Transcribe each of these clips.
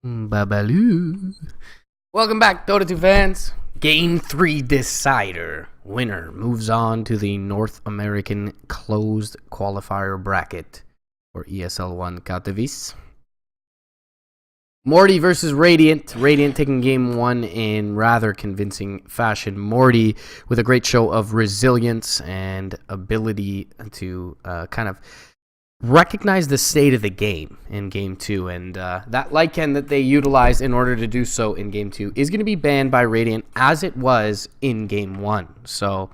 Babaloo. Welcome back, Dota 2 fans. Game 3 decider. Winner moves on to the North American closed qualifier bracket for ESL 1 Katowice. MORTY versus Radiant. Radiant taking game 1 in rather convincing fashion. MORTY with a great show of resilience and ability to kind of recognize the state of the game in game 2, and that Lycan that they utilized in order to do so in game 2 is going to be banned by Radiant as it was in game 1. So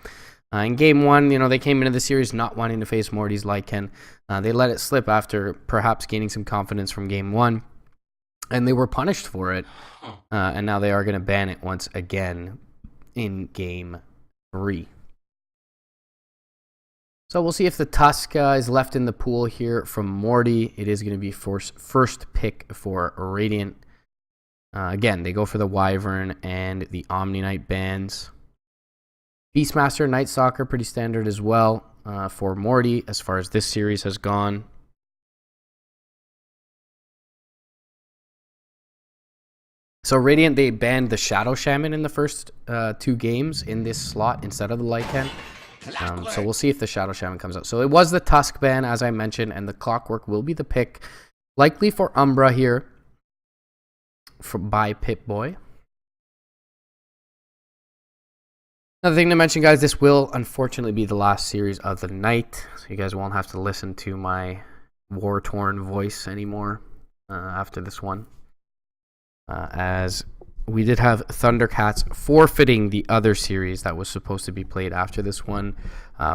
in game 1, they came into the series not wanting to face MORTY's Lycan. They let it slip after perhaps gaining some confidence from game 1, and they were punished for it, and now they are going to ban it once again in game 3. So we'll see if the Tusk is left in the pool here from MORTY. It is going to be first pick for Radiant. Again, they go for the Wyvern and the Omni Knight bans. Beastmaster, Night Stalker, pretty standard as well for MORTY as far as this series has gone. So Radiant, they banned the Shadow Shaman in the first 2 games in this slot instead of the Lycan. So we'll see if the Shadow Shaman comes out. So it was the Tusk ban, as I mentioned, and the Clockwork will be the pick, likely for Umbra here by Pip-Boy. Another thing to mention, guys, this will unfortunately be the last series of the night, so you guys won't have to listen to my war-torn voice anymore after this one, as we did have Thundercats forfeiting the other series that was supposed to be played after this one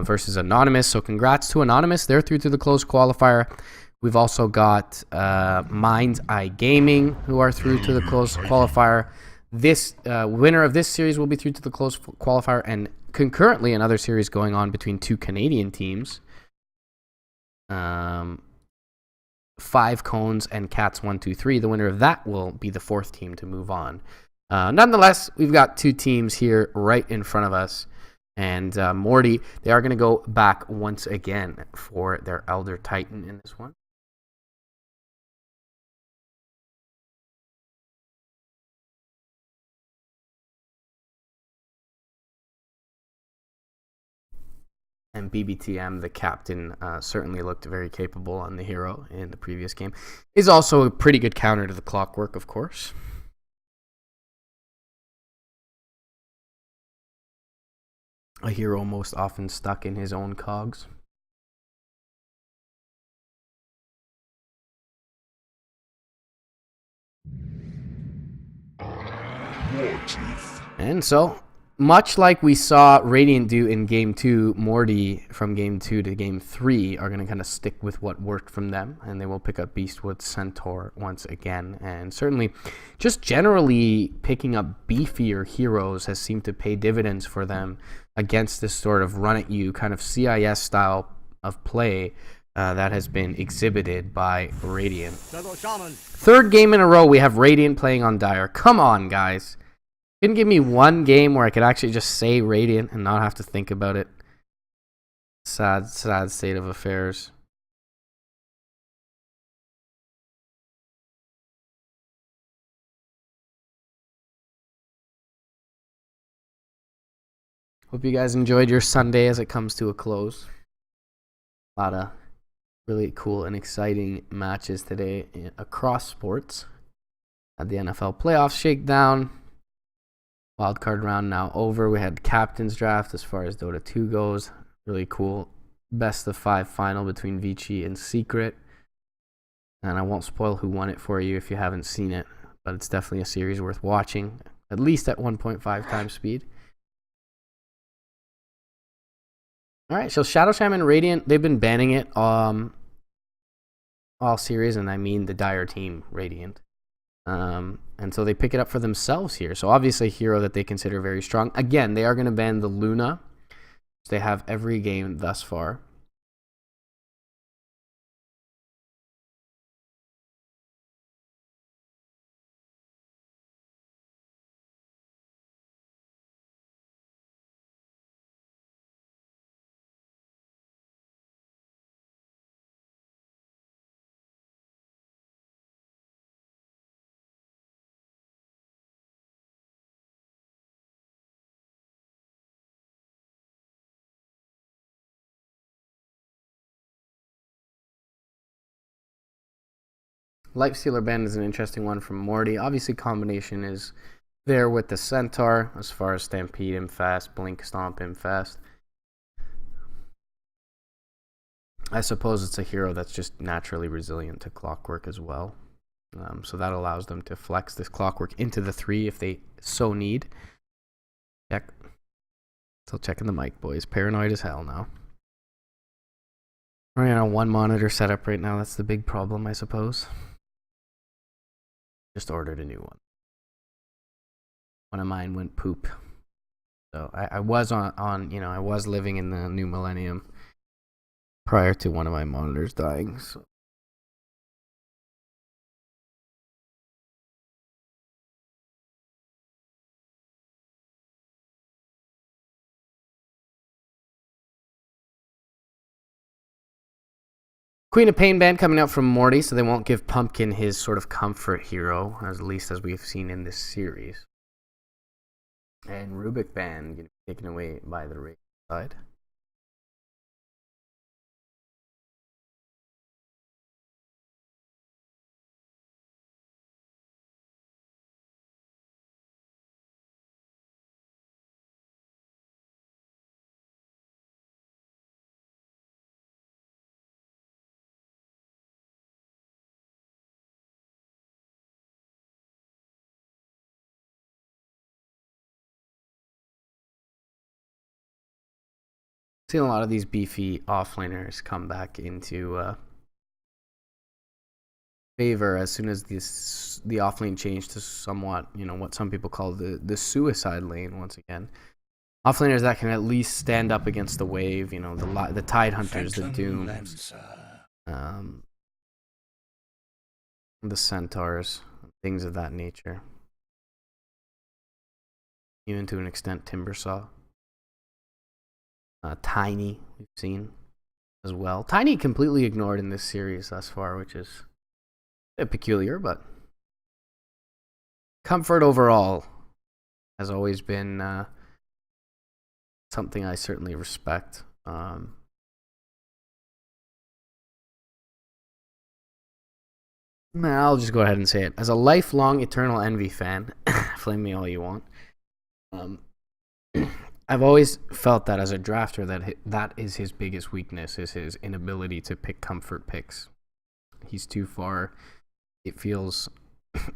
versus Anonymous. So congrats to Anonymous. They're through to the closed qualifier. We've also got Mind's Eye Gaming, who are through to the closed qualifier. This winner of this series will be through to the closed qualifier, and concurrently another series going on between 2 Canadian teams. 5 Cones and Cats 1, 2, 3. The winner of that will be the 4th team to move on. Nonetheless, we've got 2 teams here right in front of us. And MORTY, they are going to go back once again for their Elder Titan in this one. And BBTM, the captain, certainly looked very capable on the hero in the previous game. Is also a pretty good counter to the Clockwork, of course. A hero most often stuck in his own cogs. And so, much like we saw Radiant do in Game 2, MORTY from Game 2 to Game 3 are going to kind of stick with what worked from them, and they will pick up Beastwood Centaur once again. And certainly, just generally picking up beefier heroes has seemed to pay dividends for them against this sort of run-at-you kind of CIS style of play that has been exhibited by Radiant. 3rd game in a row, we have Radiant playing on Dire. Come on, guys. Couldn't give me one game where I could actually just say Radiant and not have to think about it. Sad state of affairs. Hope you guys enjoyed your Sunday as it comes to a close. A lot of really cool and exciting matches today across sports. Had the NFL playoffs shakedown. Wildcard round now over. We had captain's draft as far as Dota 2 goes. Really cool. Best of 5 final between Vici and Secret. And I won't spoil who won it for you if you haven't seen it, but it's definitely a series worth watching, at least at 1.5 times speed. Alright, so Shadow Shaman Radiant, they've been banning it all series, and I mean the Dire team Radiant. And so they pick it up for themselves here. So obviously a hero that they consider very strong. Again, they are going to ban the Luna. They have every game thus far. Lifestealer Band is an interesting one from Morty. Obviously, combination is there with the Centaur as far as Stampede him fast, Blink Stomp him fast. I suppose it's a hero that's just naturally resilient to Clockwork as well. So that allows them to flex this Clockwork into the 3 if they so need. Check. Still checking the mic, boys. Paranoid as hell now. Running on a 1 monitor setup right now. That's the big problem, I suppose. Just ordered a new one. One of mine went poop. So I was on I was living in the new millennium prior to one of my monitors dying. So. Queen of Pain Band coming out from Morty, so they won't give Pumpkin his sort of comfort hero, at least as we've seen in this series. And Rubik Band getting taken away by the Rage side. Seen a lot of these beefy offlaners come back into favor as soon as the offlane changed to somewhat, what some people call the suicide lane once again. Offlaners that can at least stand up against the wave, the Tide Hunters, the Dooms, the Centaurs, things of that nature. Even to an extent, Timbersaw. Tiny, we've seen as well. Tiny completely ignored in this series thus far, which is a bit peculiar, but comfort overall has always been something I certainly respect. I'll just go ahead and say it. As a lifelong Eternal Envy fan, flame me all you want. I've always felt that as a drafter that is his biggest weakness, is his inability to pick comfort picks. He's too far, it feels,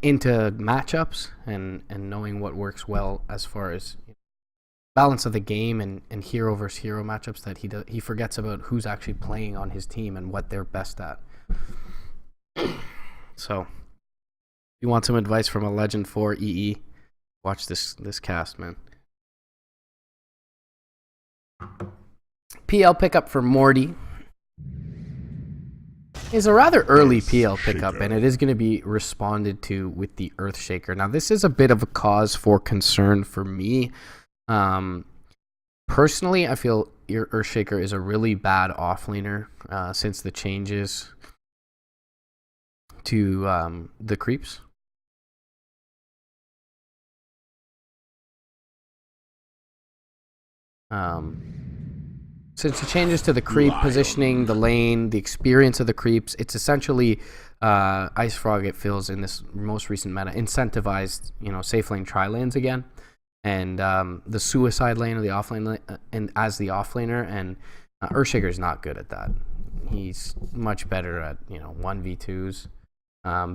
into matchups and knowing what works well as far as balance of the game and hero versus hero matchups, that he forgets about who's actually playing on his team and what they're best at. So, if you want some advice from a Legend 4 EE, watch this cast, man. PL pickup for Morty is a rather early PL pickup, and it is going to be responded to with the Earthshaker. Now, this is a bit of a cause for concern for me. Personally, I feel your Earthshaker is a really bad offlaner since the changes to the creeps. Since the changes to the creep positioning, the lane, the experience of the creeps, it's essentially Ice Frog, it feels, in this most recent meta, incentivized, safe lane tri-lanes again. And the suicide lane or the offlane and as the offlaner, and Earthshaker is not good at that. He's much better at 1v2s,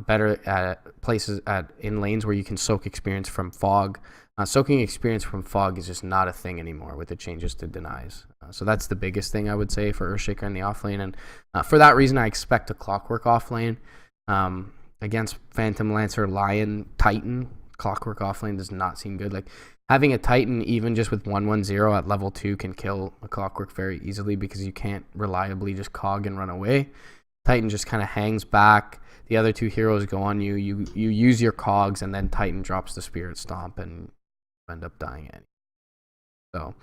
better at places in lanes where you can soak experience from fog. Soaking experience from fog is just not a thing anymore with the changes to denies. So that's the biggest thing I would say for Earthshaker in the offlane, and for that reason I expect a Clockwork offlane against Phantom Lancer, Lion, Titan. Clockwork offlane does not seem good. Like, having a Titan even just with 1-1-0 at level 2 can kill a Clockwork very easily because you can't reliably just cog and run away. Titan just kind of hangs back. The other two heroes go on you. You use your cogs, and then Titan drops the Spirit Stomp and end up dying anyway. So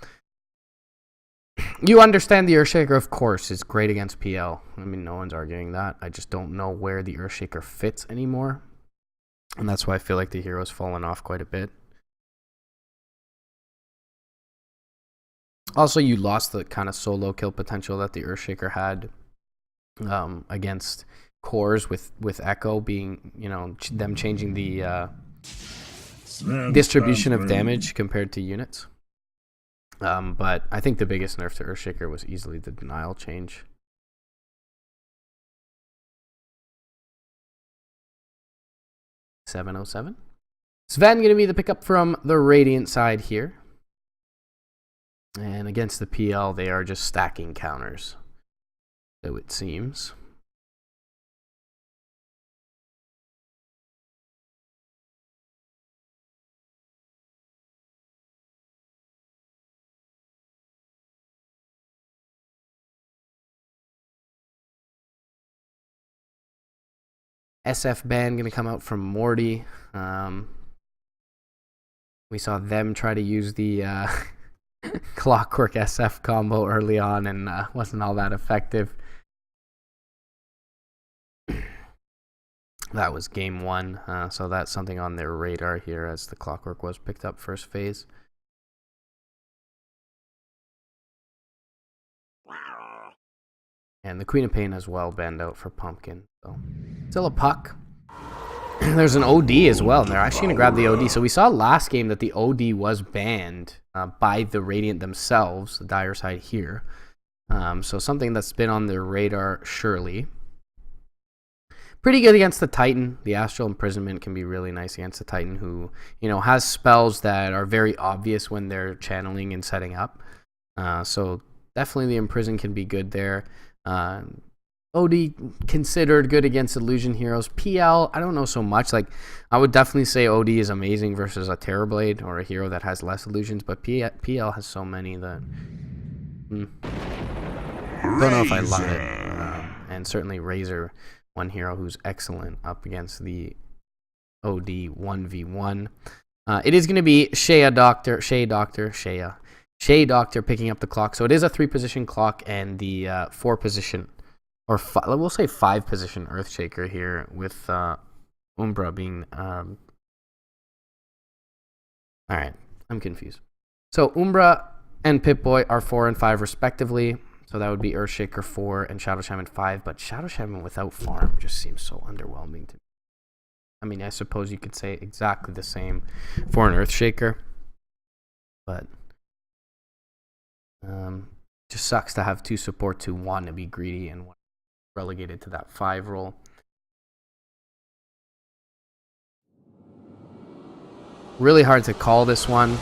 you understand the Earthshaker, of course, is great against PL. I mean, no one's arguing that. I just don't know where the Earthshaker fits anymore, and that's why I feel like the hero's fallen off quite a bit. Also, you lost the kind of solo kill potential that the Earthshaker had against cores with Echo being, you know, them changing the distribution of damage compared to units. But I think the biggest nerf to Earthshaker was easily the denial change. $707. Sven going to be the pickup from the Radiant side here. And against the PL, they are just stacking counters, so it seems. SF ban going to come out from MORTY. We saw them try to use the Clockwork SF combo early on and wasn't all that effective. That was game 1, so that's something on their radar here as the Clockwork was picked up first phase. And the Queen of Pain as well banned out for Pumpkin. So still a puck. There's an OD as well, and they're actually going to grab the OD. So we saw last game that the OD was banned by the Radiant themselves, the Dire side here. So something that's been on their radar, surely. Pretty good against the Titan. The Astral Imprisonment can be really nice against the Titan, who, you know, has spells that are very obvious when they're channeling and setting up. So definitely the Imprison can be good there. OD considered good against Illusion Heroes. PL, I don't know so much. Like, I would definitely say OD is amazing versus a Terrorblade or a hero that has less illusions, but PL has so many that don't know if I love it. And certainly Razor, one hero who's excellent up against the OD 1v1. It is going to be Shea Doctor picking up the clock. So it is a 3-position clock and the 4-position, or we'll say 5-position Earthshaker here with Umbra being... Alright, I'm confused. So Umbra and Pip-Boy are 4 and 5 respectively. So that would be Earthshaker 4 and Shadow Shaman 5. But Shadow Shaman without farm just seems so underwhelming to me. I mean, I suppose you could say exactly the same for an Earthshaker. But... just sucks to have 2 supports who want to be greedy and relegated to that 5 role. Really hard to call this one.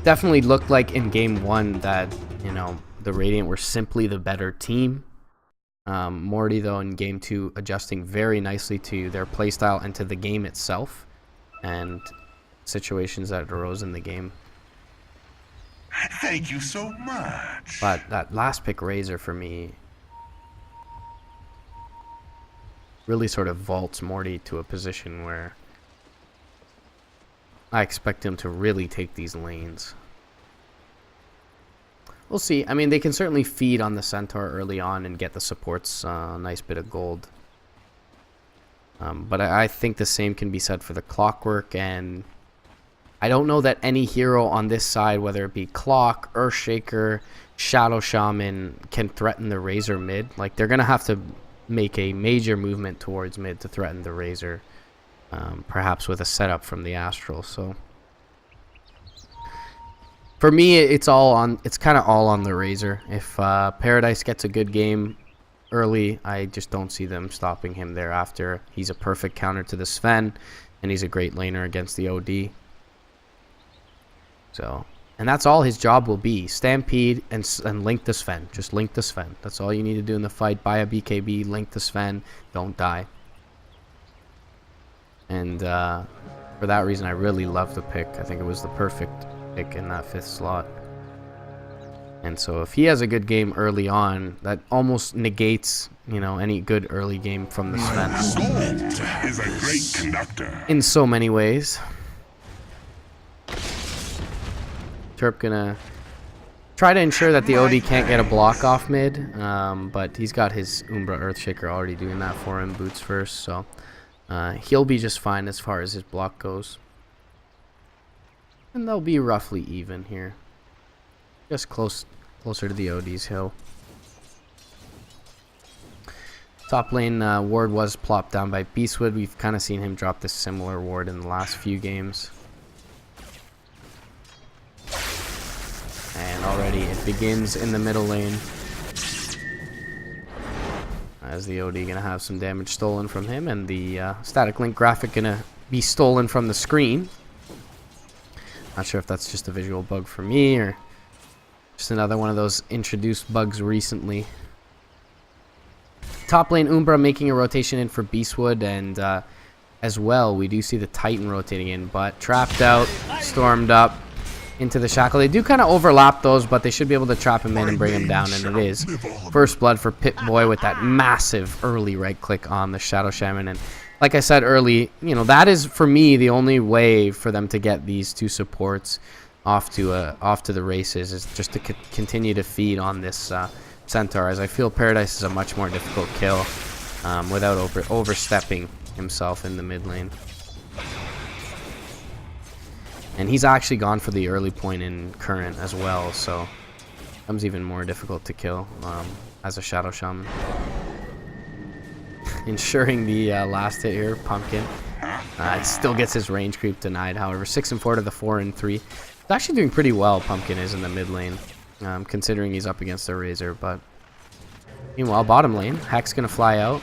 Definitely looked like in game 1 that, you know, the Radiant were simply the better team. MORTY, though, in game 2, adjusting very nicely to their playstyle and to the game itself and situations that arose in the game. Thank you so much. But that last pick, Razor, for me, really sort of vaults MORTY to a position where I expect him to really take these lanes. We'll see. I mean, they can certainly feed on the Centaur early on and get the supports a nice bit of gold. But I think the same can be said for the Clockwork, and I don't know that any hero on this side, whether it be Clock, Earthshaker, Shadow Shaman, can threaten the Razor mid. Like, they're going to have to make a major movement towards mid to threaten the Razor, perhaps with a setup from the Astral. So for me, it's kind of all on the Razor. If Paradise gets a good game early, I just don't see them stopping him thereafter. He's a perfect counter to the Sven, and he's a great laner against the OD. So, and that's all his job will be. Stampede and link the Sven. Just link the Sven. That's all you need to do in the fight. Buy a BKB, link the Sven, don't die. And for that reason, I really love the pick. I think it was the perfect pick in that 5th slot. And so if he has a good game early on, that almost negates, you know, any good early game from the Sven. Gold is a great conductor. In so many ways. Turp gonna try to ensure that the OD can't get a block off mid, but he's got his Umbra Earthshaker already doing that for him, boots first, so he'll be just fine as far as his block goes. And they'll be roughly even here. Just closer to the OD's hill. Top lane ward was plopped down by Beastwood. We've kind of seen him drop this similar ward in the last few games. And already it begins in the middle lane. As the OD gonna have some damage stolen from him, and the static link graphic gonna be stolen from the screen. Not sure if that's just a visual bug for me or just another one of those introduced bugs recently. Top lane Umbra making a rotation in for Beastwood, and as well we do see the Titan rotating in, but trapped out, stormed up into the shackle. They do kind of overlap those, but they should be able to trap him in and bring him down, and it is first blood for Pip-Boy with that massive early right click on the Shadow Shaman. And like I said early, you know, that is for me the only way for them to get these two supports off to the races, is just to continue to feed on this Centaur, as I feel Paradise is a much more difficult kill without overstepping himself in the mid lane. And he's actually gone for the early point in current as well, so it becomes even more difficult to kill as a Shadow Shaman. Ensuring the last hit here, Pumpkin. Still gets his range creep denied, however. 6 and 4 to the 4 and 3. He's actually doing pretty well, Pumpkin is, in the mid lane, considering he's up against a Razor. But meanwhile, bottom lane, Hex gonna fly out,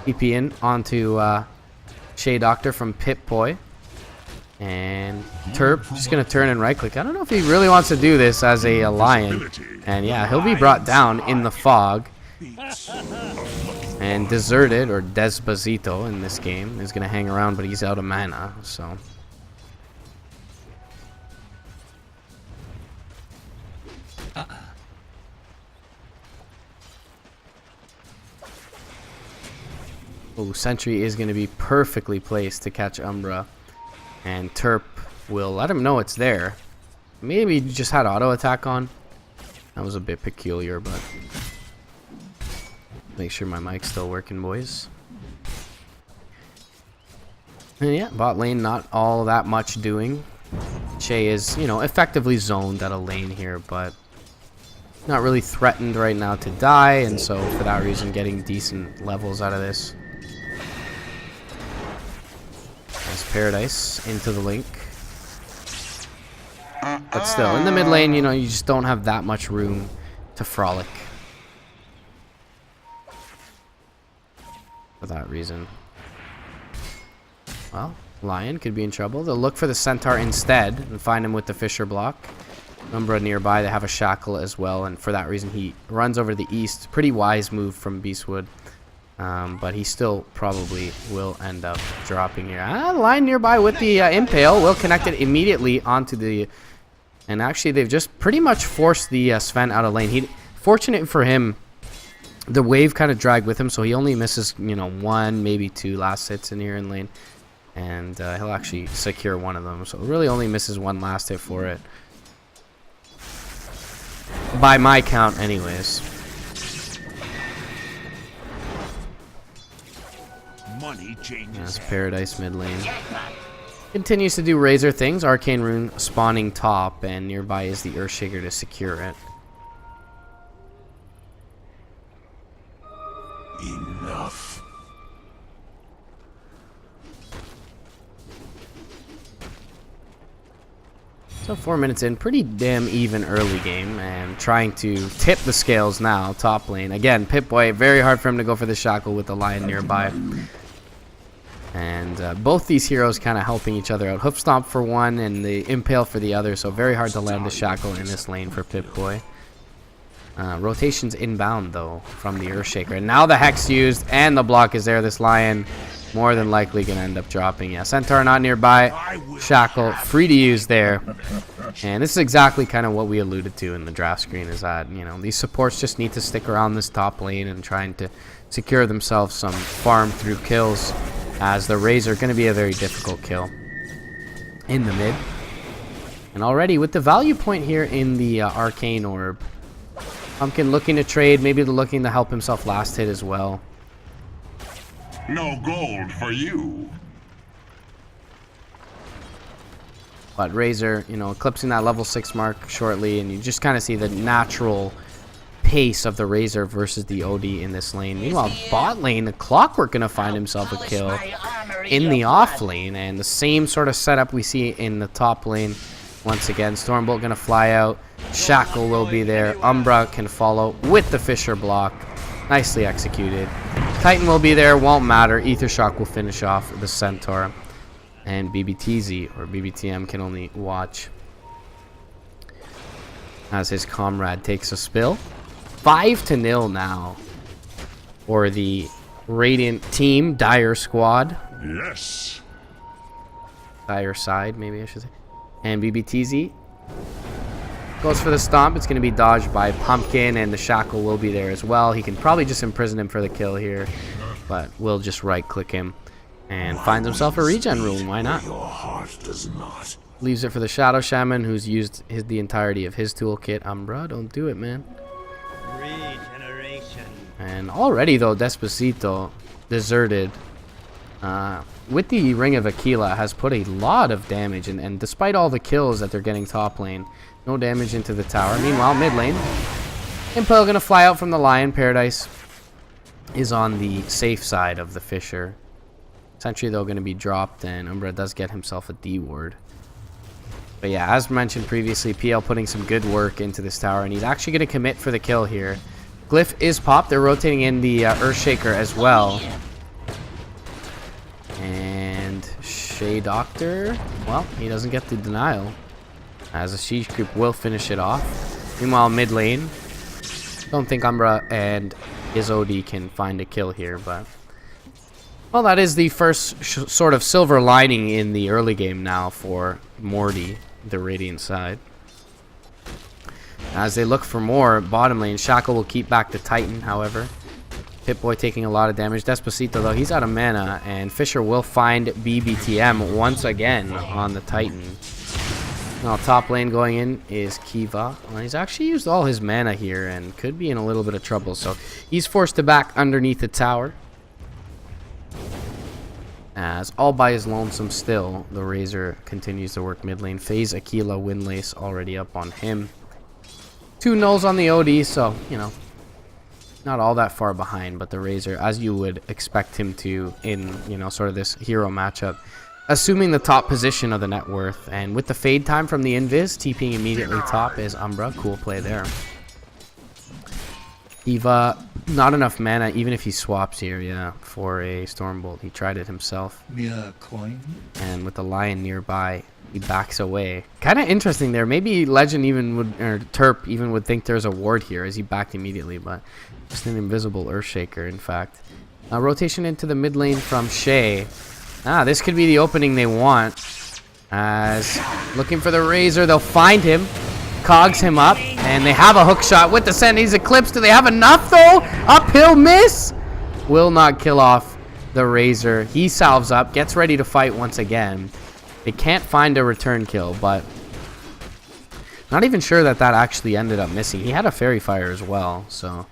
TP in onto Shea Doctor from Pip-Boy. And Terp just going to turn and right click. I don't know if he really wants to do this as a Lion. And yeah, he'll be brought down in the fog. And Deserted, or Despacito in this game, is going to hang around, but he's out of mana, so. Oh, Sentry is going to be perfectly placed to catch Umbra. And Terp will let him know it's there. Maybe he just had auto attack on. That was a bit peculiar, but make sure my mic's still working, boys. And yeah, bot lane not all that much doing. Shay is, you know, effectively zoned at a lane here, but not really threatened right now to die, and so for that reason getting decent levels out of this. Paradise into the link, but still in the mid lane, you know, you just don't have that much room to frolic for that reason. Well, Lion could be in trouble. They'll look for the Centaur instead and find him with the Fisher block. Umbra nearby, they have a shackle as well, and for that reason he runs over to the east. Pretty wise move from Beastwood. But he still probably will end up dropping here. Line nearby with the Impale will connect it immediately onto the... And actually, they've just pretty much forced the Sven out of lane. Fortunate for him, the wave kind of dragged with him, so he only misses, you know, 1, maybe 2 last hits in here in lane. And he'll actually secure one of them. So really only misses 1 last hit for it. By my count, anyways. That's Paradise mid lane. Continues to do Razor things. Arcane Rune spawning top, and nearby is the Earthshaker to secure it. Enough. So 4 minutes in, pretty damn even early game, and trying to tip the scales now. Top lane again, Pip-Boy, very hard for him to go for the shackle with the Lion nearby. And both these heroes kind of helping each other out. Hoof Stomp for one and the Impale for the other, so very hard to land the shackle in this lane for Pip-Boy. Rotations inbound, though, from the Earthshaker. And now the Hex used, and the block is there. This Lion more than likely going to end up dropping. Yeah, Centaur not nearby. Shackle, free to use there. And this is exactly kind of what we alluded to in the draft screen, is that, you know, these supports just need to stick around this top lane and trying to secure themselves some farm through kills, as the Razor going to be a very difficult kill in the mid. And already with the value point here in the Arcane Orb, Pumpkin looking to trade, maybe looking to help himself last hit as well. No gold for you. But Razor, you know, eclipsing that level 6 mark shortly, and you just kind of see the natural pace of the Razor versus the OD in this lane. Meanwhile, bot lane, the Clockwork going to find himself a kill in the off lane. And the same sort of setup we see in the top lane. Once again, Stormbolt going to fly out. Shackle will be there. Umbra can follow with the Fissure block. Nicely executed. Titan will be there. Won't matter. Ether Shock will finish off the Centaur. And BBTZ or BBTM can only watch as his comrade takes a spill. 5-0 now for the Radiant team. Dire squad. Yes. Dire side, maybe I should say. And BBTZ goes for the stomp. It's going to be dodged by Pumpkin, and the Shackle will be there as well. He can probably just imprison him for the kill here, but we'll just right-click him and finds himself a regen rune. Why not? Your heart does not. Leaves it for the Shadow Shaman, who's used the entirety of his toolkit. Umbra, don't do it, man. Regeneration. And already, though, Despacito deserted. With the Ring of Aquila, has put a lot of damage, and despite all the kills that they're getting top lane, no damage into the tower. Meanwhile, mid lane, Impel gonna fly out from the Lion. Paradise is on the safe side of the Fissure. Sentry, though, gonna be dropped, and Umbra does get himself a D ward. But yeah, as mentioned previously, PL putting some good work into this tower, and he's actually gonna commit for the kill here. Glyph is popped. They're rotating in the Earthshaker as well. And Shea Doctor, well, he doesn't get the denial, as a siege creep will finish it off. Meanwhile, mid lane, don't think Umbra and his OD can find a kill here, but well, that is the first sort of silver lining in the early game now for Morty, the Radiant side. As they look for more bottom lane, Shackle will keep back the Titan, however. Pip-Boy taking a lot of damage. Despacito, though, he's out of mana, and Fissure will find BBTM once again on the Titan. Now, top lane going in is Kiva. Well, he's actually used all his mana here and could be in a little bit of trouble, so he's forced to back underneath the tower. As all by his lonesome still, the Razor continues to work mid lane. FaZe Aquila Windlace already up on him. 2 nulls on the OD, so, you know, not all that far behind, but the Razor, as you would expect him to in, you know, sort of this hero matchup, assuming the top position of the net worth. And with the fade time from the Invis, TPing immediately top is Umbra. Cool play there. Eva, not enough mana, even if he swaps here, yeah, for a Stormbolt. He tried it himself. Yeah, coin. And with the Lion nearby, he backs away. Kind of interesting there. Maybe Legend even would, or Terp even would think there's a ward here as he backed immediately, but just an invisible Earthshaker, in fact. Rotation into the mid lane from Shea. This could be the opening they want. As looking for the Razor, they'll find him. Cogs him up, and they have a hook shot with the send. He's eclipsed. Do they have enough, though? Uphill miss. Will not kill off the Razor. He salves up, gets ready to fight once again. They can't find a return kill, but not even sure that actually ended up missing. He had a Fairy Fire as well, so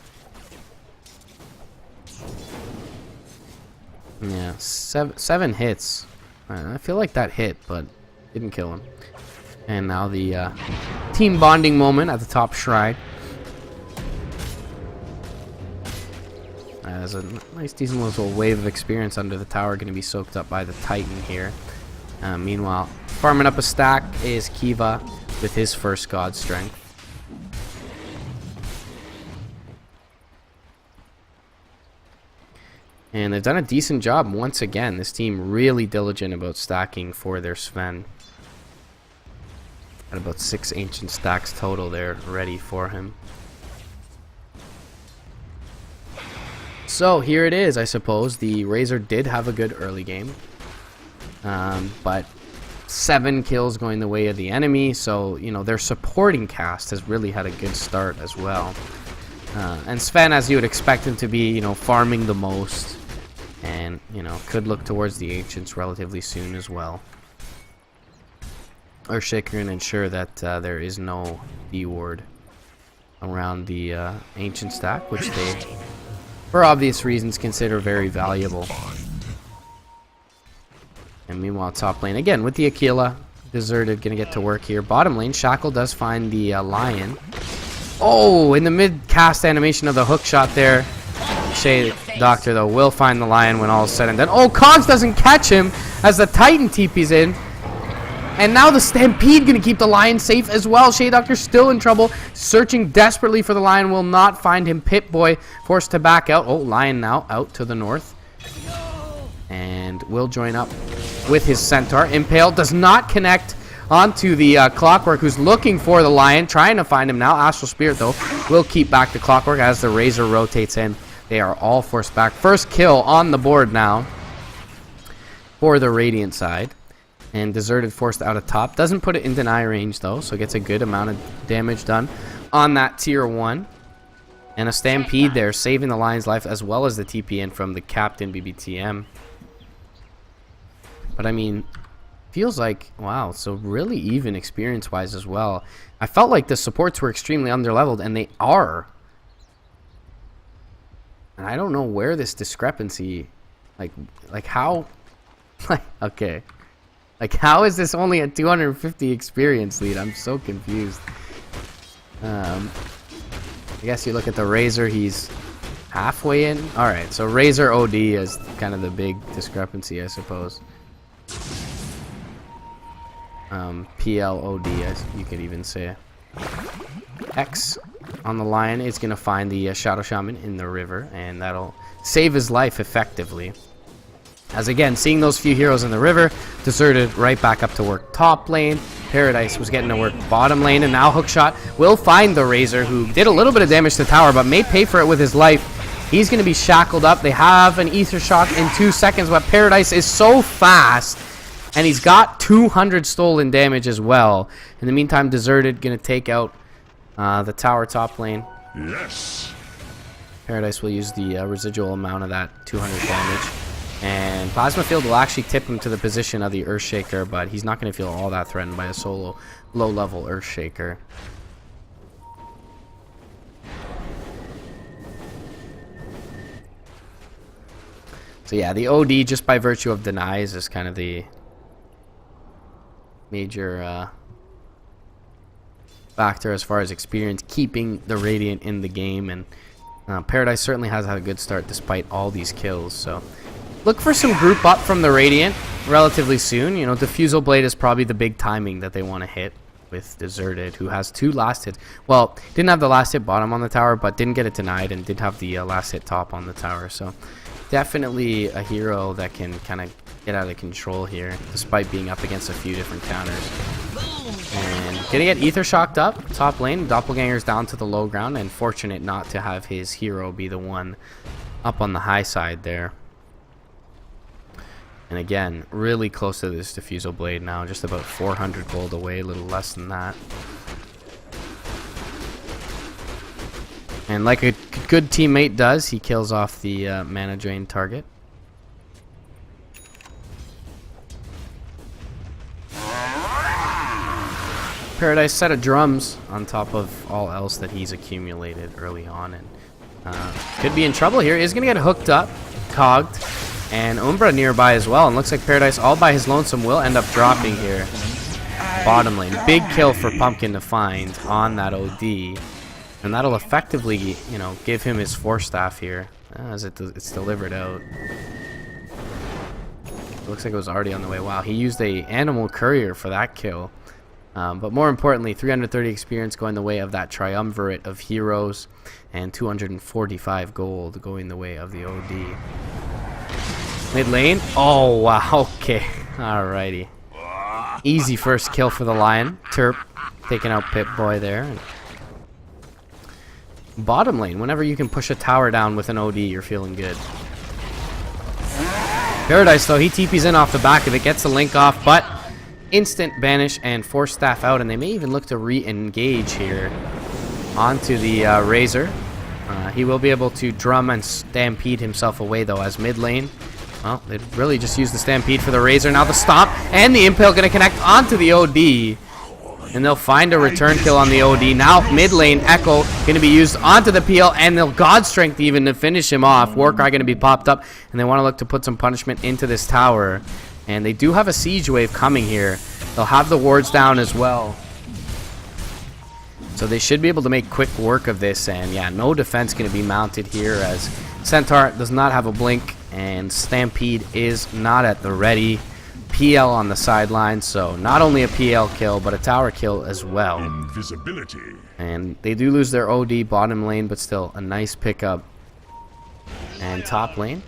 yeah, seven hits. I feel like that hit, but didn't kill him. And now the team bonding moment at the top shrine. As a nice, decent little wave of experience under the tower, going to be soaked up by the Titan here. Meanwhile, farming up a stack is Kiva with his first God Strength. And they've done a decent job once again. This team really diligent about stacking for their Sven. Got about 6 ancient stacks total there ready for him. So here it is, I suppose. The Razor did have a good early game. But 7 kills going the way of the enemy. So, you know, their supporting cast has really had a good start as well. And Sven, as you would expect him to be, you know, farming the most. And, you know, could look towards the Ancients relatively soon as well. Earthshaker can ensure that there is no D-ward around the Ancient stack, which they, for obvious reasons, consider very valuable. And meanwhile, top lane, again, with the Aquila, deserted, gonna get to work here. Bottom lane, Shackle does find the Lion. Oh, in the mid-cast animation of the hook shot there. Shea Doctor, though, will find the Lion when all is said and done. Oh, Cogs doesn't catch him as the Titan TP's in. And now the Stampede going to keep the Lion safe as well. Shea Doctor still in trouble, searching desperately for the Lion. Will not find him. Pip-Boy forced to back out. Oh, Lion now out to the north. And will join up with his Centaur. Impale does not connect onto the Clockwork, who's looking for the Lion, trying to find him now. Astral Spirit, though, will keep back the Clockwork as the Razor rotates in. They are all forced back. First kill on the board now for the Radiant side. And Deserted forced out of top. Doesn't put it in deny range, though, so gets a good amount of damage done on that tier 1. And a Stampede there, saving the Lion's life, as well as the TP in from the Captain BBTM. But, I mean, feels like, wow, so really even experience-wise as well. I felt like the supports were extremely underleveled, and they are. And I don't know where this discrepancy, like how, okay. Like, how is this only a 250 experience lead? I'm so confused. I guess you look at the Razor, he's halfway in. Alright, so Razor OD is kind of the big discrepancy, I suppose. PL OD, as you could even say. X on the Lion is going to find the Shadow Shaman in the river, and that'll save his life effectively. As again, seeing those few heroes in the river, Deserted right back up to work top lane. Paradise was getting to work bottom lane, and now Hookshot will find the Razor, who did a little bit of damage to the tower, but may pay for it with his life. He's going to be shackled up. They have an Ether Shock in 2 seconds, but Paradise is so fast, and he's got 200 stolen damage as well. In the meantime, Deserted going to take out the tower top lane. Yes. Paradise will use the residual amount of that 200 damage. And Plasma Field will actually tip him to the position of the Earthshaker, but he's not going to feel all that threatened by a solo low-level Earthshaker. So yeah, the OD, just by virtue of denies, is kind of the major factor as far as experience keeping the Radiant in the game. And Paradise certainly has had a good start despite all these kills, so look for some group up from the Radiant relatively soon. You know, Diffusal Blade is probably the big timing that they want to hit with Deserted, who has 2 last hits. Well, didn't have the last hit bottom on the tower, but didn't get it denied, and did have the last hit top on the tower. So definitely a hero that can kind of get out of control here, despite being up against a few different counters. And gonna get Ether Shocked up top lane. Doppelganger's down to the low ground, and fortunate not to have his hero be the one up on the high side there. And again, really close to this Diffusal Blade now, just about 400 gold away, a little less than that. And like a good teammate does, he kills off the mana drain target. Paradise set of drums on top of all else that he's accumulated early on, and could be in trouble here. Is going to get hooked up, cogged. And Umbra nearby as well, and looks like Paradise all by his lonesome will end up dropping here. Bottom lane. Big kill for Pumpkin to find on that OD. And that'll effectively, you know, give him his Force Staff here as it's delivered out. It looks like it was already on the way. Wow, he used a Animal Courier for that kill. But more importantly, 330 experience going the way of that Triumvirate of heroes, and 245 gold going the way of the OD. Mid lane. Oh, wow. Okay. Alrighty. Easy first kill for the Lion. Terp taking out Pip-Boy there. Bottom lane. Whenever you can push a tower down with an OD, you're feeling good. Paradise, though, he TP's in off the back of it. Gets the link off, but instant banish and Force Staff out. And they may even look to re-engage here onto the Razor. He will be able to drum and stampede himself away, though, as mid lane. Well, they really just used the Stampede for the Razor. Now the Stomp and the Impale going to connect onto the OD. And they'll find a return kill on the OD. Now mid lane, Echo going to be used onto the PL. And they'll God Strength even to finish him off. Warcry going to be popped up. And they want to look to put some punishment into this tower. And they do have a Siege Wave coming here. They'll have the wards down as well. So they should be able to make quick work of this, and yeah, no defense going to be mounted here as Centaur does not have a blink, and Stampede is not at the ready. PL on the sideline, so not only a PL kill, but a tower kill as well. Invisibility. And they do lose their OD bottom lane, but still a nice pickup. And top lane.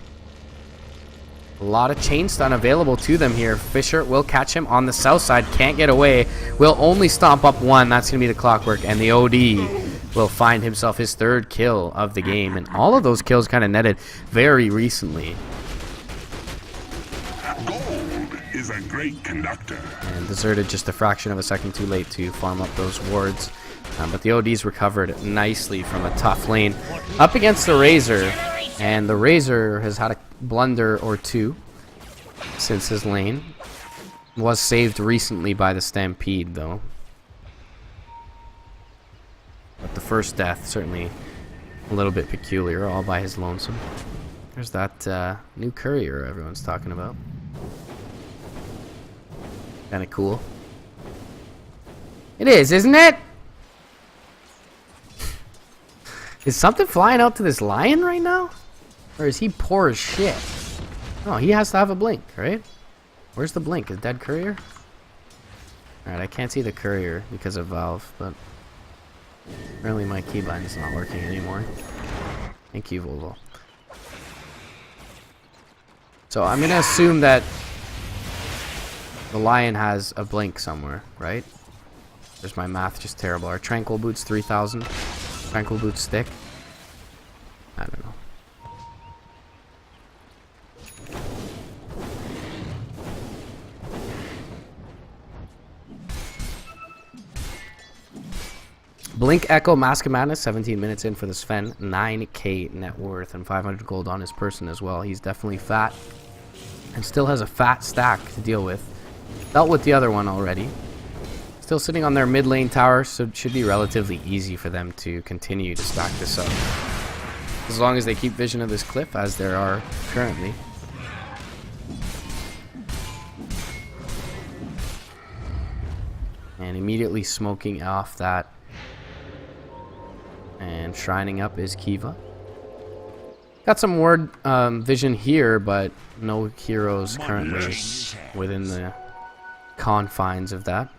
A lot of chain stun available to them here. Fisher will catch him on the south side. Can't get away. Will only stomp up one. That's going to be the clockwork. And the OD will find himself his third kill of the game. And all of those kills kind of netted very recently. Gold is a great conductor. And deserted just a fraction of a second too late to farm up those wards. But the OD's recovered nicely from a tough lane. Up against the Razor. And the Razor has had a blunder or two since his lane. Was saved recently by the Stampede, though. But the first death, certainly a little bit peculiar, all by his lonesome. There's that new courier everyone's talking about. Kind of cool. It is, isn't it? Is something flying out to this lion right now? Or is he poor as shit? Oh, he has to have a blink, right? Where's the blink? Is dead courier? Alright, I can't see the courier because of Valve, but apparently my keybind is not working anymore. Thank you, Volvo. So I'm gonna assume that the lion has a blink somewhere, right? There's my math just terrible. Our Tranquil Boots 3000. Tranquil Boots stick. I don't know. Blink Echo Mask of Madness, 17 minutes in for the Sven. 9k net worth and 500 gold on his person as well. He's definitely fat and still has a fat stack to deal with. Dealt with the other one already. Still sitting on their mid lane tower, so it should be relatively easy for them to continue to stack this up. As long as they keep vision of this cliff, as there are currently. And immediately smoking off that. And shrining up is Kiva. Got some ward vision here, but no heroes currently within the confines of that.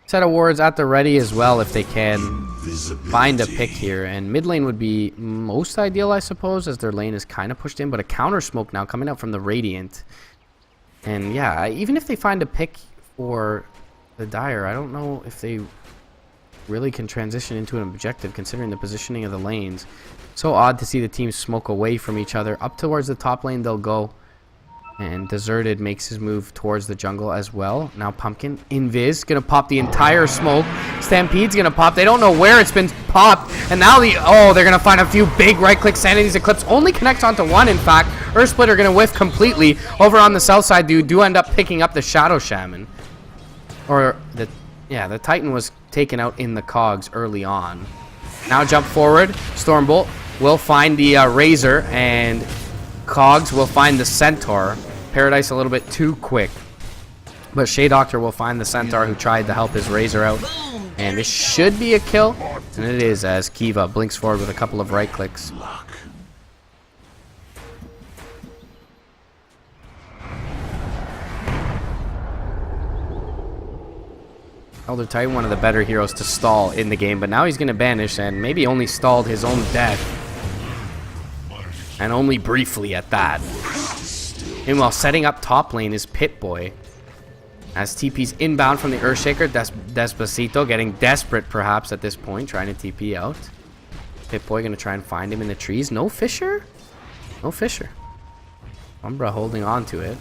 Set of wards at the ready as well if they can find a pick here. And mid lane would be most ideal, I suppose, as their lane is kind of pushed in. But a counter smoke now coming out from the Radiant. And yeah, even if they find a pick for the Dire, I don't know if they really can transition into an objective considering the positioning of the lanes. So odd to see the teams smoke away from each other. Up towards the top lane they'll go. And Deserted makes his move towards the jungle as well. Now Pumpkin, Invis, gonna pop the entire smoke. Stampede's gonna pop. They don't know where it's been popped. And now they're gonna find a few big right-click Sanity's Eclipse. Only connects onto one, in fact. Earth Splitter gonna whiff completely. Over on the south side, do end up picking up the Shadow Shaman. Or the Titan was taken out in the cogs early on. Now jump forward. Stormbolt will find the Razor, and Cogs will find the Centaur. Paradise a little bit too quick. But Shea Doctor will find the Centaur who tried to help his Razor out. And this should be a kill. And it is, as Kiva blinks forward with a couple of right clicks. Elder Titan, one of the better heroes to stall in the game, but now he's going to banish and maybe only stalled his own death. And only briefly at that. Meanwhile, setting up top lane is Pit-Boy. As TP's inbound from the Earthshaker, Despacito getting desperate perhaps at this point, trying to TP out. Pit-Boy going to try and find him in the trees. No Fisher? No Fisher. Umbra holding on to it.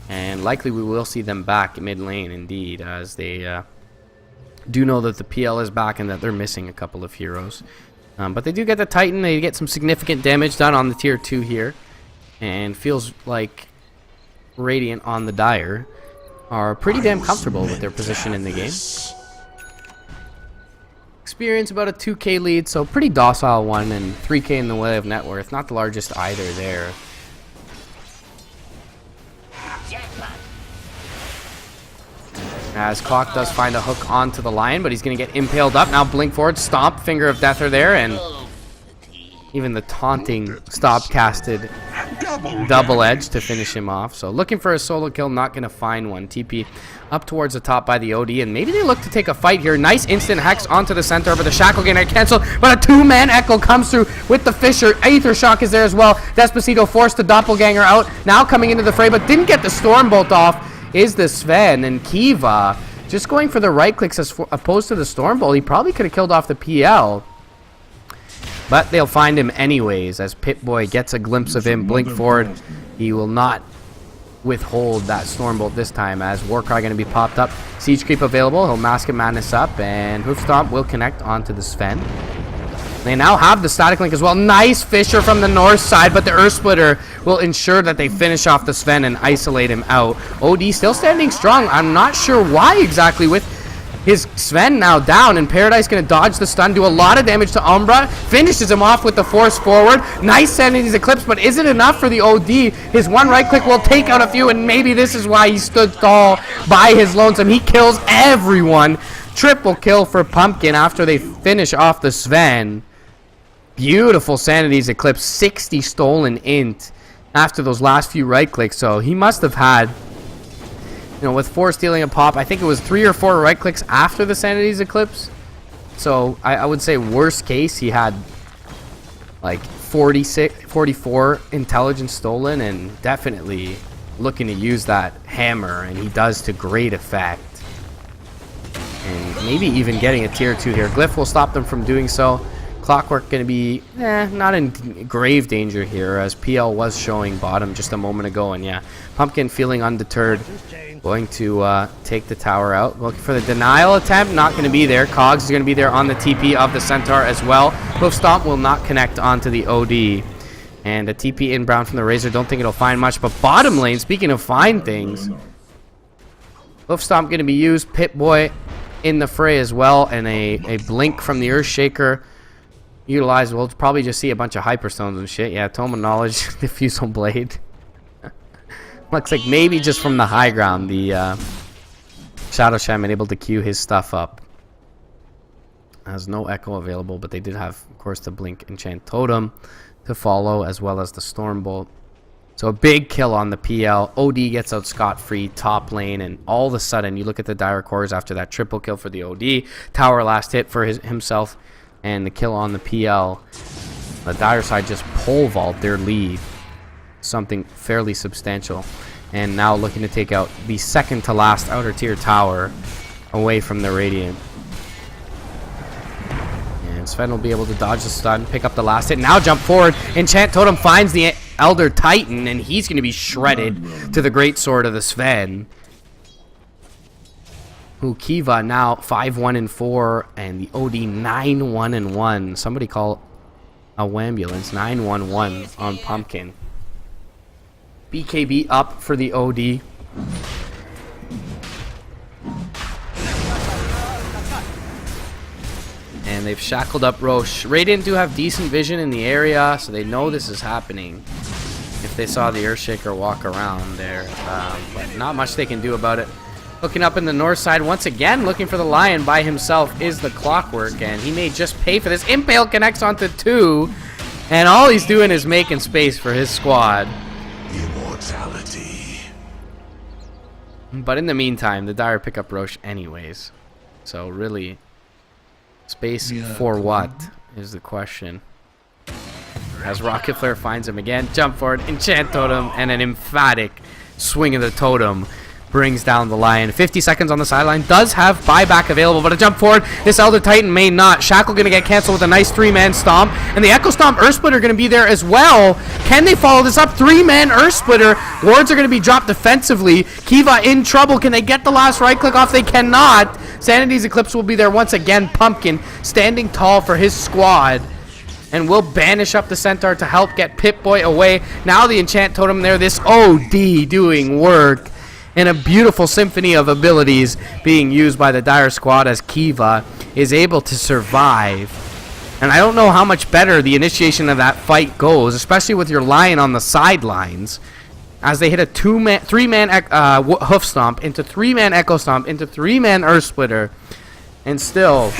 And likely we will see them back mid lane indeed, as they do know that the PL is back and that they're missing a couple of heroes. But they do get the Titan. They get some significant damage done on the tier 2 here. And feels like Radiant on the Dire are pretty damn comfortable with their position in the game. Experience about a 2k lead, so pretty docile one, and 3k in the way of net worth. Not the largest either there. As Clock does find a hook onto the Lion, but he's going to get impaled up. Now blink forward, stomp, Finger of Death are there, and even the taunting stop casted double edge to finish him off. So looking for a solo kill, not going to find one. TP up towards the top by the OD, and maybe they look to take a fight here. Nice instant hex onto the center, but the shackle gonna cancel. But a two-man echo comes through with the Fisher. Aether Shock is there as well. Despacito forced the doppelganger out. Now coming into the fray, but didn't get the Stormbolt off is the Sven, and Kiva just going for the right clicks as opposed to the Stormbolt. He probably could have killed off the PL. But they'll find him anyways as Pip-Boy gets a glimpse of him. Blink forward. He will not withhold that Stormbolt this time as Warcry going to be popped up. Siege Creep available. He'll Mask of Madness up, and Hoof Stomp will connect onto the Sven. They now have the Static Link as well. Nice Fisher from the north side, but the Earth Splitter will ensure that they finish off the Sven and isolate him out. OD still standing strong. I'm not sure why exactly with his Sven now down, and Paradise going to dodge the stun, do a lot of damage to Umbra, finishes him off with the force forward. Nice Sanity's Eclipse, but is it enough for the OD? His one right click will take out a few, and maybe this is why he stood tall by his lonesome. He kills everyone. Triple kill for Pumpkin after they finish off the Sven. Beautiful Sanity's Eclipse, 60 stolen int after those last few right clicks, so he must have had, you know, with 4 stealing a pop, I think it was 3 or 4 right clicks after the Sanity's Eclipse. So I would say worst case he had like 44 intelligence stolen, and definitely looking to use that hammer, and he does to great effect. And maybe even getting a tier 2 here. Glyph will stop them from doing so. Clockwork going to be not in grave danger here, as PL was showing bottom just a moment ago. And yeah, Pumpkin feeling undeterred, going to take the tower out. Looking for the denial attempt, not going to be there. Cogs is going to be there on the TP of the Centaur as well. Hoof Stomp will not connect onto the OD. And a TP inbound from the Razor, don't think it'll find much. But bottom lane, speaking of find things, Hoof Stomp going to be used. Pip-Boy in the fray as well, and a blink from the Earthshaker utilized. We'll probably just see a bunch of Hyperstones and shit. Yeah, Tome of Knowledge, Diffusal Blade. Looks like maybe just from the high ground, the Shadow Shaman able to queue his stuff up. Has no Echo available, but they did have, of course, the Blink Enchant Totem to follow, as well as the Stormbolt. So a big kill on the PL. OD gets out scot-free top lane, and all of a sudden, you look at the Dire Cores after that triple kill for the OD. Tower last hit for himself, and the kill on the PL. The Dire side just pole vault their lead. Something fairly substantial. And now looking to take out the second to last outer tier tower away from the Radiant. And Sven will be able to dodge the stun, pick up the last hit. Now jump forward. Enchant Totem finds the Elder Titan, and he's going to be shredded to the Great Sword of the Sven. Who Kiva now 5-1-4, and the OD 9-1-1. Somebody call a Wambulance. 9-1-1 on Pumpkin. BKB up for the OD. And they've shackled up Roche. Radiant do have decent vision in the area, so they know this is happening if they saw the Earthshaker walk around there. But not much they can do about it. Looking up in the north side, once again, looking for the Lion by himself is the Clockwork, and he may just pay for this. Impale connects onto 2, and all he's doing is making space for his squad. Immortality. But in the meantime, the Dire pick up Roche anyways. So really, space for what is the question. As Rocket Flare finds him again, jump forward, Enchant Totem, and an emphatic swing of the Totem brings down the Lion. 50 seconds on the sideline. Does have buyback available, but a jump forward. This Elder Titan may not. Shackle going to get canceled with a nice 3-man stomp. And the Echo Stomp Earth Splitter going to be there as well. Can they follow this up? 3-man Earth Splitter. Wards are going to be dropped defensively. Kiva in trouble. Can they get the last right click off? They cannot. Sanity's Eclipse will be there once again. Pumpkin standing tall for his squad. And will banish up the Centaur to help get Pip-Boy away. Now the Enchant Totem there. This OD doing work. And a beautiful symphony of abilities being used by the Dire squad as Kiva is able to survive. And I don't know how much better the initiation of that fight goes, especially with your Lion on the sidelines. as they hit a 3-man hoof stomp into 3-man echo stomp into 3-man earth splitter, and still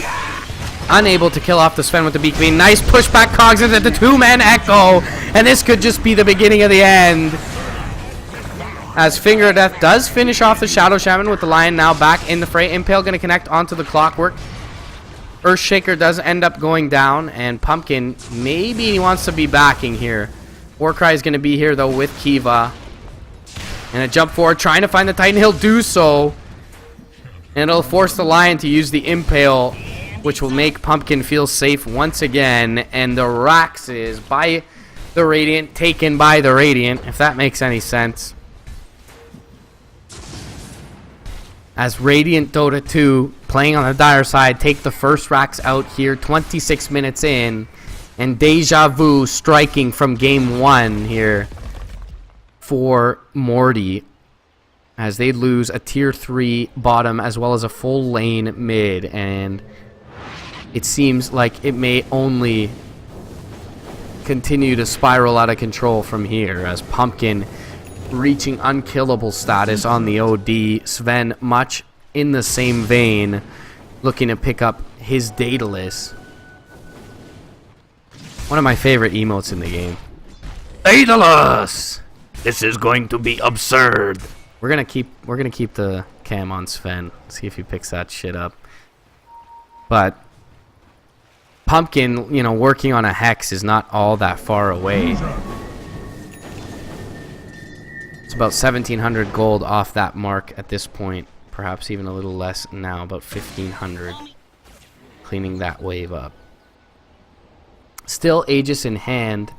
unable to kill off the Sven with the BKB. Nice pushback cogs into the 2-man echo, and this could just be the beginning of the end, as Finger of Death does finish off the Shadow Shaman with the Lion now back in the fray. Impale going to connect onto the Clockwork. Earthshaker does end up going down, and Pumpkin, maybe he wants to be backing here. Warcry is going to be here though with Kiva. And a jump forward, trying to find the Titan. He'll do so. And it'll force the Lion to use the Impale, which will make Pumpkin feel safe once again. And the Rax is by the Radiant, taken by the Radiant, if that makes any sense. As Radiant Dota 2, playing on the dire side, take the first Rax out here, 26 minutes in. And Deja Vu striking from game 1 here for Morty, as they lose a tier 3 bottom as well as a full lane mid, and it seems like it may only continue to spiral out of control from here, as Pumpkin reaching unkillable status on the OD. Sven much in the same vein, looking to pick up his Daedalus. One of my favorite emotes in the game. Daedalus! This is going to be absurd. We're gonna keep the cam on Sven. See if he picks that shit up. But Pumpkin, you know, working on a hex is not all that far away. It's about 1,700 gold off that mark at this point. Perhaps even a little less now, about 1,500. Cleaning that wave up. Still Aegis in hand.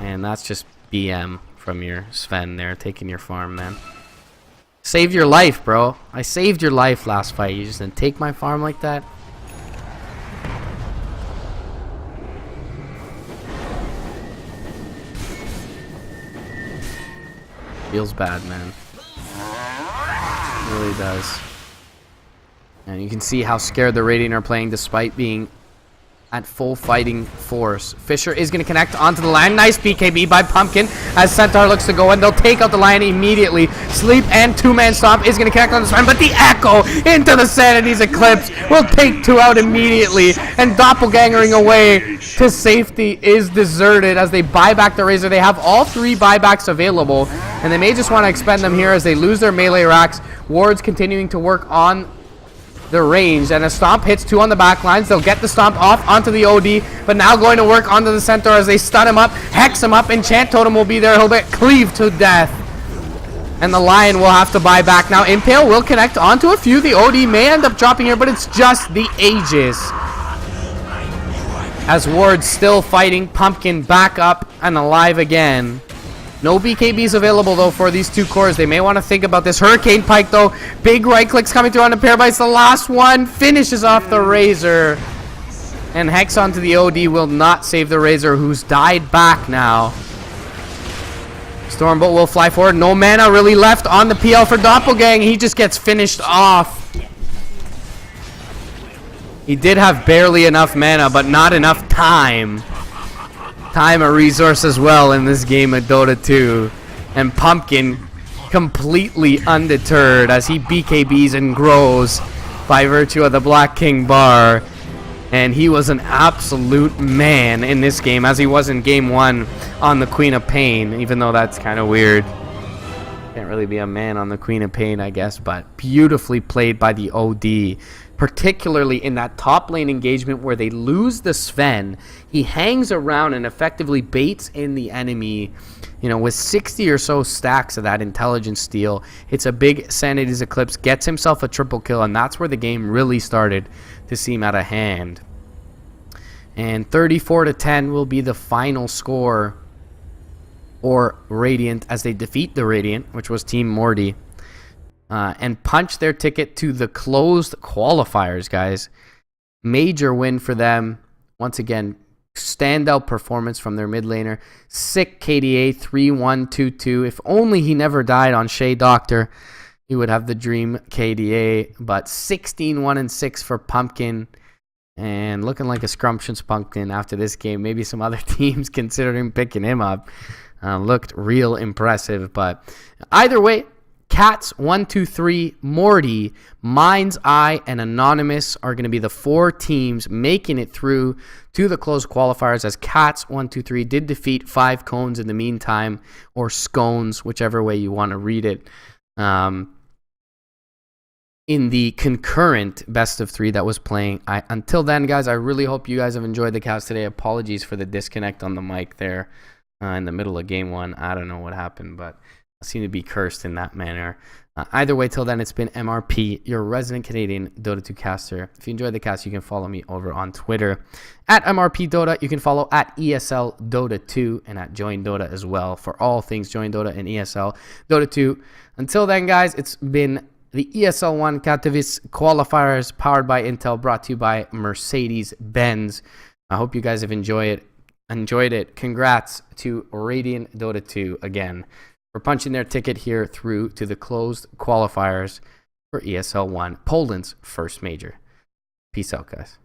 And that's just BM from your Sven there, taking your farm, man. Saved your life, bro. I saved your life last fight. You just didn't take my farm like that? Feels bad, man. It really does. And you can see how scared the Radiant are playing despite being at full fighting force. Fisher is going to connect onto the Lion. Nice BKB by Pumpkin as Centaur looks to go in. They'll take out the Lion immediately. Sleep and 2-man stomp is going to connect on the Sven, but the Echo into the Sanity's Eclipse will take 2 out immediately. And Doppelgangering away to safety is deserted as they buy back the Razor. They have all 3 buybacks available, and they may just want to expend them here as they lose their melee racks. Ward's continuing to work on the range, and a stomp hits 2 on the back lines. They'll get the stomp off onto the OD, but now going to work onto the Centaur as they stun him up, hex him up. Enchant Totem will be there. He'll get cleaved to death, and the Lion will have to buy back now. Impale will connect onto a few. The OD may end up dropping here, but it's just the Aegis, as Ward's still fighting. Pumpkin back up and alive again. No BKBs available, though, for these 2 cores. They may want to think about this. Hurricane Pike, though. Big right clicks coming through on the Parabites. The last one finishes off the Razor. And Hex onto the OD will not save the Razor, who's died back now. Stormbolt will fly forward. No mana really left on the PL for Doppelgang. He just gets finished off. He did have barely enough mana, but not enough time. Time a resource as well in this game of Dota 2. And Pumpkin completely undeterred as he BKBs and grows by virtue of the Black King bar. And he was an absolute man in this game, as he was in game 1 on the Queen of Pain, even though that's kind of weird. Can't really be a man on the Queen of Pain, I guess, but beautifully played by the OD. Particularly in that top lane engagement where they lose the Sven. He hangs around and effectively baits in the enemy, you know, with 60 or so stacks of that intelligence steal. It's a big Sanity's Eclipse, gets himself a triple kill, and that's where the game really started to seem out of hand. And 34-10 will be the final score for Radiant as they defeat the Radiant, which was Team Morty. And punch their ticket to the closed qualifiers, guys. Major win for them. Once again, standout performance from their mid laner. Sick KDA, 3-1-2-2. If only he never died on Shea Doctor, he would have the dream KDA. But 16-1-6 for Pumpkin. and looking like a scrumptious pumpkin after this game. Maybe some other teams considering picking him up. Looked real impressive. But either way, Cats 1, 2, 3, Morty, Mind's Eye, and Anonymous are going to be the 4 teams making it through to the closed qualifiers, as Cats 1, 2, 3 did defeat 5 Cones in the meantime, or Scones, whichever way you want to read it, in the concurrent best of 3 that was playing. Until then, guys, I really hope you guys have enjoyed the cast today. Apologies for the disconnect on the mic there in the middle of game 1. I don't know what happened, but I seem to be cursed in that manner. Either way, till then, it's been MRP, your resident Canadian Dota 2 caster. If you enjoyed the cast, you can follow me over on Twitter at MRP Dota. You can follow at ESL Dota 2 and at Join Dota as well for all things Join Dota and ESL Dota 2. Until then, guys, it's been the ESL 1 Katowice qualifiers powered by Intel, brought to you by Mercedes-Benz. I hope you guys have enjoyed it. Congrats to Radiant Dota 2 again for punching their ticket here through to the closed qualifiers for ESL 1, Poland's first major. Peace out, guys.